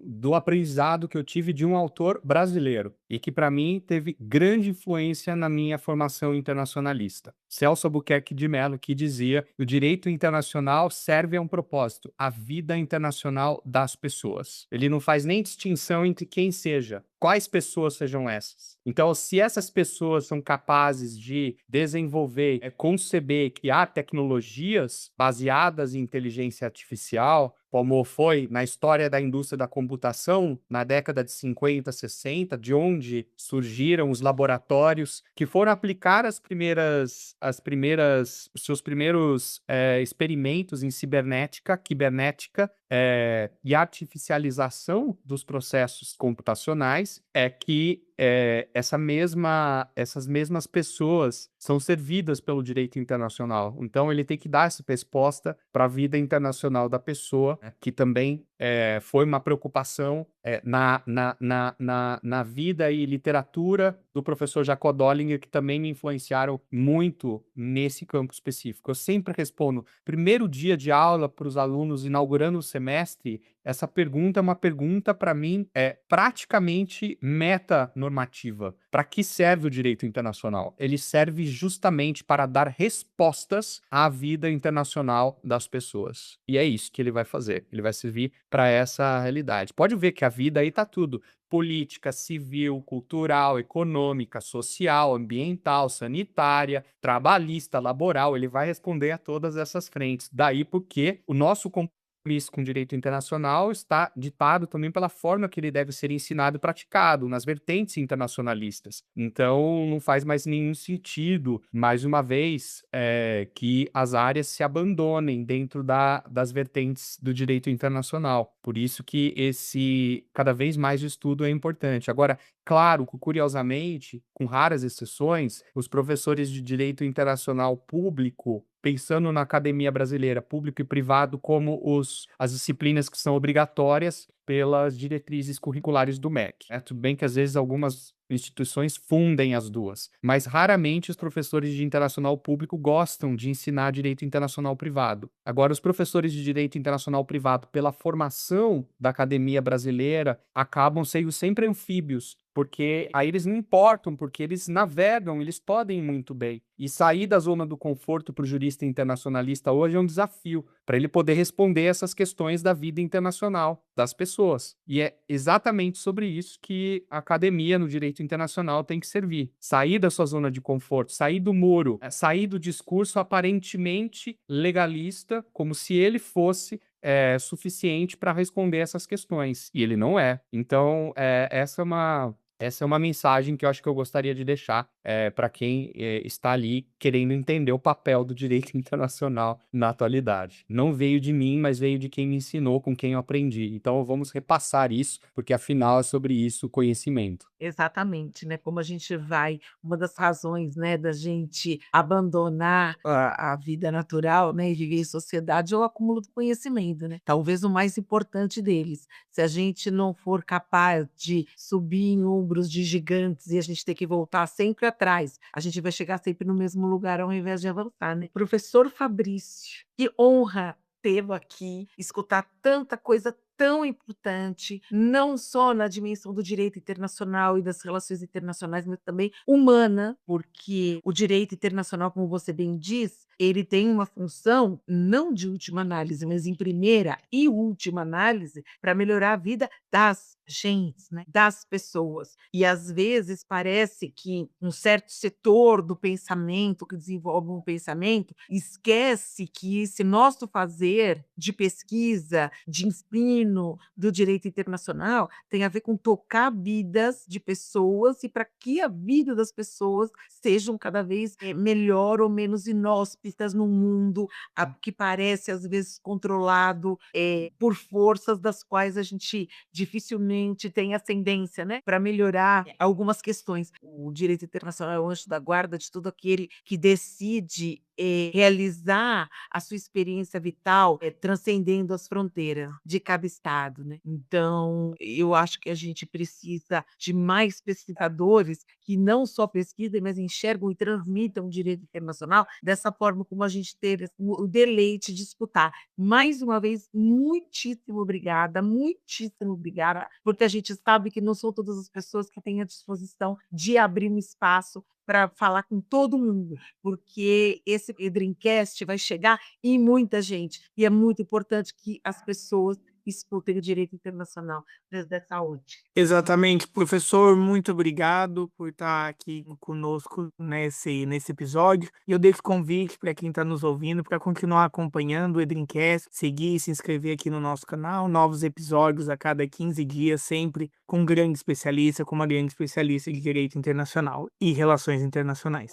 do aprendizado que eu tive de um autor brasileiro e que, para mim, teve grande influência na minha formação internacionalista. Celso Albuquerque de Mello, que dizia: o direito internacional serve a um propósito, a vida internacional das pessoas. Ele não faz nem distinção entre quem seja, quais pessoas sejam essas. Então, se essas pessoas são capazes de desenvolver, conceber, criar tecnologias baseadas em inteligência artificial, como foi na história da indústria da computação, na década de 50, 60, de onde surgiram os laboratórios que foram aplicar os seus primeiros experimentos em cibernética, e artificialização dos processos computacionais, é que essas mesmas pessoas são servidas pelo direito internacional. Então, ele tem que dar essa resposta para a vida internacional da pessoa, que também foi uma preocupação na vida e literatura do professor Jacob Dollinger, que também me influenciaram muito nesse campo específico. Eu sempre respondo, primeiro dia de aula para os alunos inaugurando o semestre, essa pergunta é uma pergunta, para mim, praticamente metanormativa. Para que serve o direito internacional? Ele serve justamente para dar respostas à vida internacional das pessoas. E é isso que ele vai fazer. Ele vai servir para essa realidade. Pode ver que a vida aí está tudo: política, civil, cultural, econômica, social, ambiental, sanitária, trabalhista, laboral. Ele vai responder a todas essas frentes. Daí porque o nosso compromisso com o direito internacional está ditado também pela forma que ele deve ser ensinado e praticado nas vertentes internacionalistas. Então, não faz mais nenhum sentido, mais uma vez, que as áreas se abandonem dentro das vertentes do direito internacional. Por isso que cada vez mais o estudo é importante. Agora, claro, curiosamente, com raras exceções, os professores de direito internacional público, pensando na academia brasileira, público e privado, como as disciplinas que são obrigatórias pelas diretrizes curriculares do MEC. Tudo bem que às vezes algumas instituições fundem as duas, mas raramente os professores de internacional público gostam de ensinar direito internacional privado. Agora, os professores de direito internacional privado, pela formação da academia brasileira, acabam sendo sempre anfíbios, porque aí eles não importam, porque eles navegam, eles podem muito bem. E sair da zona do conforto para o jurista internacionalista hoje é um desafio, para ele poder responder essas questões da vida internacional das pessoas. E é exatamente sobre isso que a academia no direito internacional tem que servir. Sair da sua zona de conforto, sair do muro, sair do discurso aparentemente legalista, como se ele fosse suficiente para responder essas questões. E ele não é. Então, essa é uma mensagem que eu acho que eu gostaria de deixar para quem está ali querendo entender o papel do direito internacional na atualidade. Não veio de mim, mas veio de quem me ensinou, com quem eu aprendi. Então, vamos repassar isso, porque afinal é sobre isso o conhecimento. Exatamente, né, como a gente vai uma das razões, né, da gente abandonar a vida natural, né, e viver em sociedade é o acúmulo do conhecimento, né, talvez o mais importante deles. Se a gente não for capaz de subir em ombros de gigantes e a gente ter que voltar sempre atrás, a gente vai chegar sempre no mesmo lugar ao invés de avançar, né. Professor Fabrício, que honra tê-lo aqui, escutar tanta coisa tão importante, não só na dimensão do direito internacional e das relações internacionais, mas também humana, porque o direito internacional, como você bem diz, ele tem uma função não de última análise, mas em primeira e última análise, para melhorar a vida das gentes, né, das pessoas. E às vezes parece que um certo setor do pensamento, que desenvolve um pensamento, esquece que esse nosso fazer de pesquisa, de ensino, genuíno do direito internacional tem a ver com tocar vidas de pessoas e para que a vida das pessoas sejam cada vez melhor ou menos inóspitas num mundo que parece às vezes controlado por forças das quais a gente dificilmente tem ascendência, né, para melhorar algumas questões. O direito internacional é o anjo da guarda de todo aquele que decide realizar a sua experiência vital transcendendo as fronteiras de cada estado, né? Então, eu acho que a gente precisa de mais pesquisadores que não só pesquisem, mas enxergam e transmitam o direito internacional dessa forma como a gente teve o deleite de escutar. Mais uma vez, muitíssimo obrigada, porque a gente sabe que não são todas as pessoas que têm a disposição de abrir um espaço para falar com todo mundo, porque esse Dreamcast vai chegar em muita gente, e é muito importante que as pessoas escutem o direito internacional da saúde. Exatamente, professor, muito obrigado por estar aqui conosco nesse episódio. E eu deixo convite para quem está nos ouvindo para continuar acompanhando o Edrincast, seguir e se inscrever aqui no nosso canal. Novos episódios a cada 15 dias, sempre com um grande especialista, com uma grande especialista de direito internacional e relações internacionais.